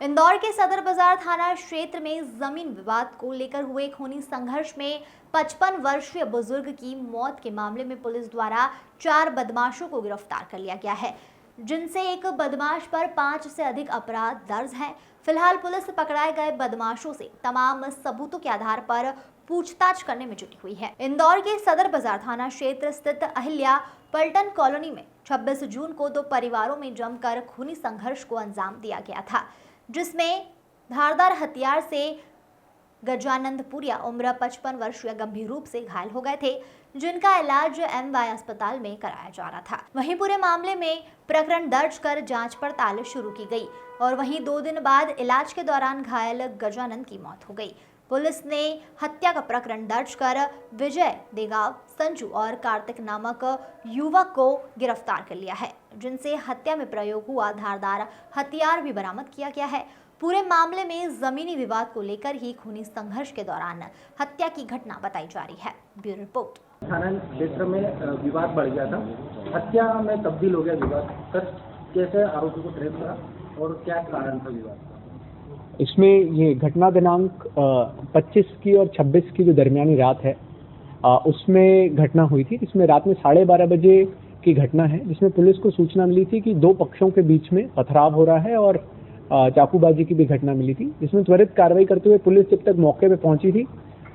इंदौर के सदर बाजार थाना क्षेत्र में जमीन विवाद को लेकर हुए खूनी संघर्ष में 55 वर्षीय बुजुर्ग की मौत के मामले में पुलिस द्वारा 4 बदमाशों को गिरफ्तार कर लिया गया है, जिनसे एक बदमाश पर 5 से अधिक अपराध दर्ज हैं। फिलहाल पुलिस पकड़ाए गए बदमाशों से तमाम सबूतों के आधार पर पूछताछ करने में जुटी हुई है। इंदौर के सदर बाजार थाना क्षेत्र स्थित अहिल्या पल्टन कॉलोनी में 26 जून को 2 परिवारों में जमकर खूनी संघर्ष को अंजाम दिया गया था, जिसमें धारदार हथियार से गजानंद पुरिया उम्र 55 वर्षीय गंभीर रूप से घायल हो गए थे, जिनका इलाज एमवाय अस्पताल में कराया जा रहा था। वहीं पूरे मामले में प्रकरण दर्ज कर जांच पड़ताल शुरू की गई और वहीं 2 दिन बाद इलाज के दौरान घायल गजानंद की मौत हो गई। पुलिस ने हत्या का प्रकरण दर्ज कर विजय देगाव, संजू और कार्तिक नामक युवक को गिरफ्तार कर लिया है, जिनसे हत्या में प्रयोग हुआ धारदार हथियार भी बरामद किया गया है। पूरे मामले में जमीनी विवाद को लेकर ही खूनी संघर्ष के दौरान हत्या की घटना बताई जा रही है। Bureau report. थाना क्षेत्र में विवाद बढ़ गया था, हत्या में तब्दील हो गया विवाद। सर, कैसे आरोपी को ट्रेस करा और क्या कारण था विवाद का? इसमें ये घटना दिनांक 25 की और 26 की जो दरमियानी रात है, उसमें घटना हुई थी। इसमें रात में 12:30 बजे की घटना है, जिसमें पुलिस को सूचना मिली थी कि 2 पक्षों के बीच में पथराव हो रहा है और चाकूबाजी की भी घटना मिली थी। जिसमें त्वरित कार्रवाई करते हुए पुलिस जब तक मौके पे पहुंची थी,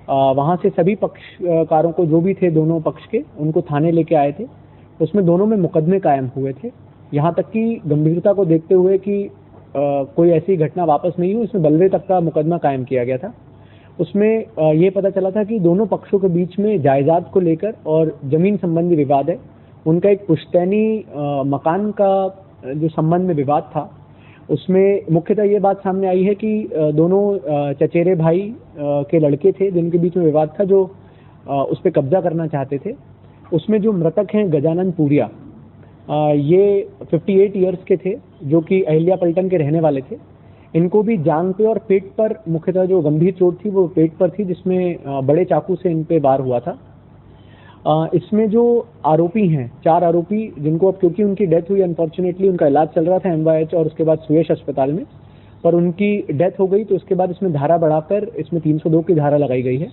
वहां से सभी पक्षकारों को, जो भी थे दोनों पक्ष के, उनको थाने लेके आए थे। उसमें दोनों में मुकदमे कायम हुए थे। यहाँ तक कि गंभीरता को देखते हुए कि कोई ऐसी घटना वापस नहीं हुई, उसमें बलवे तक का मुकदमा कायम किया गया था। उसमें ये पता चला था कि दोनों पक्षों के बीच में जायदाद को लेकर और जमीन संबंधी विवाद है। उनका एक पुश्तैनी मकान का जो संबंध में विवाद था, उसमें मुख्यतः ये बात सामने आई है कि दोनों चचेरे भाई के लड़के थे, जिनके बीच में विवाद था, जो उस पर कब्जा करना चाहते थे। उसमें जो मृतक हैं गजानंद पुरिया, ये 58 इयर्स के थे, जो कि अहिल्या पल्टन के रहने वाले थे। इनको भी जांघ पे और पेट पर, मुख्यतः जो गंभीर चोट थी वो पेट पर थी, जिसमें बड़े चाकू से इन पे वार हुआ था। इसमें जो आरोपी हैं, 4 आरोपी, जिनको अब क्योंकि उनकी डेथ हुई, अनफॉर्चुनेटली उनका इलाज चल रहा था एमवायएच और उसके बाद सुयश अस्पताल में, पर उनकी डेथ हो गई, तो उसके बाद इसमें धारा बढ़ाकर इसमें 302 की धारा लगाई गई है।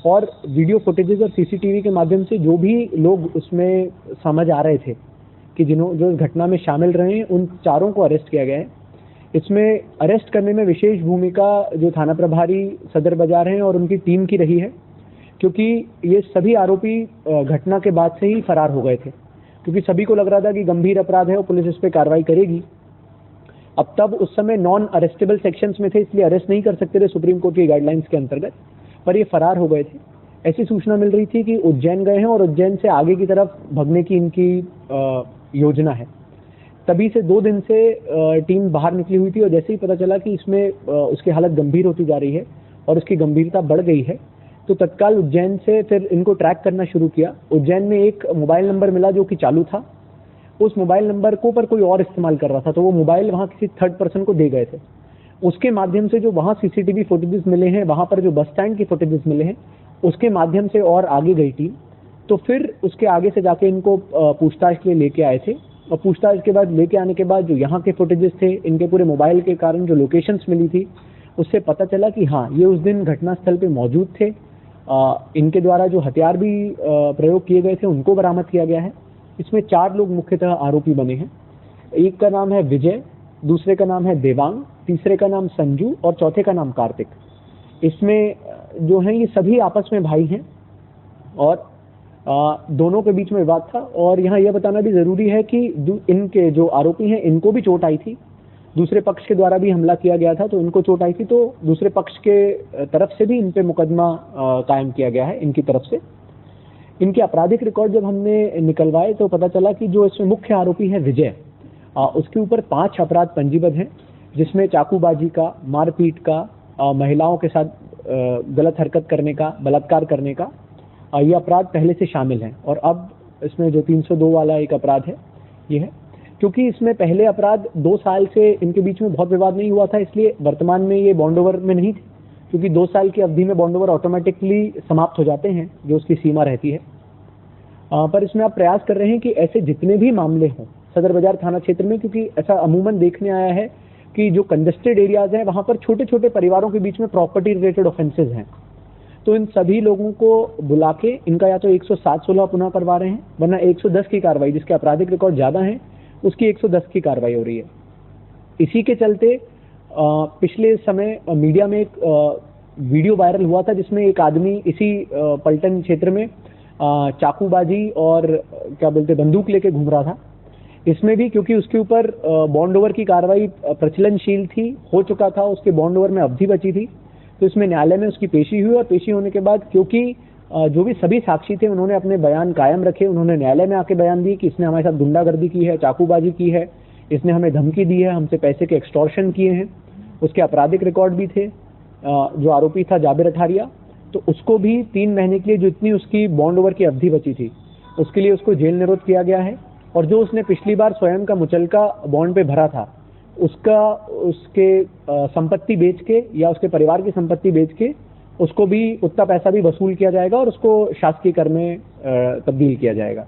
और वीडियो फुटेजेस और सीसीटीवी के माध्यम से जो भी लोग उसमें समझ आ रहे थे कि जो इस घटना में शामिल रहे, उन 4 को अरेस्ट किया गया है। इसमें अरेस्ट करने में विशेष भूमिका जो थाना प्रभारी सदर बाजार हैं और उनकी टीम की रही है, क्योंकि ये सभी आरोपी घटना के बाद से ही फरार हो गए थे, क्योंकि सभी को लग रहा था कि गंभीर अपराध है और पुलिस इस पर कार्रवाई करेगी। अब तब उस समय नॉन अरेस्टेबल सेक्शंस में थे, इसलिए अरेस्ट नहीं कर सकते थे सुप्रीम कोर्ट की गाइडलाइंस के अंतर्गत, पर ये फरार हो गए थे। ऐसी सूचना मिल रही थी कि उज्जैन गए हैं और उज्जैन से आगे की तरफ भगने की इनकी योजना है। तभी से 2 दिन से टीम बाहर निकली हुई थी और जैसे ही पता चला कि इसमें उसकी हालत गंभीर होती जा रही है और उसकी गंभीरता बढ़ गई है, तो तत्काल उज्जैन से फिर इनको ट्रैक करना शुरू किया। उज्जैन में एक मोबाइल नंबर मिला जो कि चालू था। उस मोबाइल नंबर को पर कोई और इस्तेमाल कर रहा था, तो वो मोबाइल वहाँ किसी थर्ड पर्सन को दे गए थे। उसके माध्यम से जो वहाँ सीसीटीवी फुटेजेस मिले हैं, वहाँ पर जो बस स्टैंड की फुटेजेस मिले हैं, उसके माध्यम से और आगे गई टीम। तो फिर उसके आगे से जाके इनको पूछताछ के लिए लेके आए थे और पूछताछ के बाद लेके आने के बाद जो यहाँ के फुटेजेस थे, इनके पूरे मोबाइल के कारण जो लोकेशंस मिली थी, उससे पता चला कि हाँ, ये उस दिन घटनास्थल पे मौजूद थे। इनके द्वारा जो हथियार भी प्रयोग किए गए थे, उनको बरामद किया गया है। इसमें 4 लोग मुख्यतः आरोपी बने हैं। एक का नाम है विजय, दूसरे का नाम है देवांग, तीसरे का नाम संजू और चौथे का नाम कार्तिक। इसमें जो है ये सभी आपस में भाई हैं और दोनों के बीच में विवाद था। और यहाँ यह बताना भी जरूरी है कि इनके जो आरोपी हैं, इनको भी चोट आई थी। दूसरे पक्ष के द्वारा भी हमला किया गया था, तो इनको चोट आई थी, तो दूसरे पक्ष के तरफ से भी इन पे मुकदमा कायम किया गया है इनकी तरफ से। इनके आपराधिक रिकॉर्ड जब हमने निकलवाए तो पता चला कि जो इसमें मुख्य आरोपी है विजय, उसके ऊपर 5 अपराध पंजीबद्ध हैं, जिसमें चाकूबाजी का, मारपीट का, महिलाओं के साथ गलत हरकत करने का, बलात्कार करने का, ये अपराध पहले से शामिल हैं। और अब इसमें जो 302 वाला एक अपराध है, ये है। क्योंकि इसमें पहले अपराध 2 साल से इनके बीच में बहुत विवाद नहीं हुआ था, इसलिए वर्तमान में ये बॉन्ड ओवर में नहीं थे, क्योंकि 2 साल की अवधि में बॉन्ड ओवर ऑटोमेटिकली समाप्त हो जाते हैं, जो उसकी सीमा रहती है। पर इसमें आप प्रयास कर रहे हैं कि ऐसे जितने भी मामले हों सदर बाजार थाना क्षेत्र में, क्योंकि ऐसा अमूमन देखने आया है कि जो कंजेस्टेड एरियाज हैं वहाँ पर छोटे छोटे परिवारों के बीच में प्रॉपर्टी रिलेटेड ऑफेंसेज हैं, तो इन सभी लोगों को बुला के इनका या तो 107-16 पुनः करवा रहे हैं, वरना 110 की कार्रवाई, जिसके आपराधिक रिकॉर्ड ज़्यादा हैं उसकी 110 की कार्रवाई हो रही है। इसी के चलते पिछले समय मीडिया में एक वीडियो वायरल हुआ था जिसमें एक आदमी इसी पलटन क्षेत्र में चाकूबाजी और क्या बोलते बंदूक लेके घूम रहा था। इसमें भी क्योंकि उसके ऊपर बॉन्ड ओवर की कार्रवाई प्रचलनशील थी, हो चुका था, उसके बॉन्ड ओवर में अवधि बची थी, तो इसमें न्यायालय में उसकी पेशी हुई और पेशी होने के बाद क्योंकि जो भी सभी साक्षी थे उन्होंने अपने बयान कायम रखे, उन्होंने न्यायालय में आके बयान दिए कि इसने हमारे साथ गुंडागर्दी की है, चाकूबाजी की है, इसने हमें धमकी दी है, हमसे पैसे के एक्सटॉर्शन किए हैं, उसके आपराधिक रिकॉर्ड भी थे। जो आरोपी था जाबिर अठारिया, तो उसको भी 3 महीने के लिए जो इतनी उसकी बॉन्ड ओवर की अवधि बची थी उसके लिए उसको जेल निरोध किया गया है। और जो उसने पिछली बार स्वयं का मुचलका बॉन्ड पे भरा था उसका उसके संपत्ति बेच के या उसके परिवार की संपत्ति बेच के उसको भी उतना पैसा भी वसूल किया जाएगा और उसको शासकीय कर में तब्दील किया जाएगा।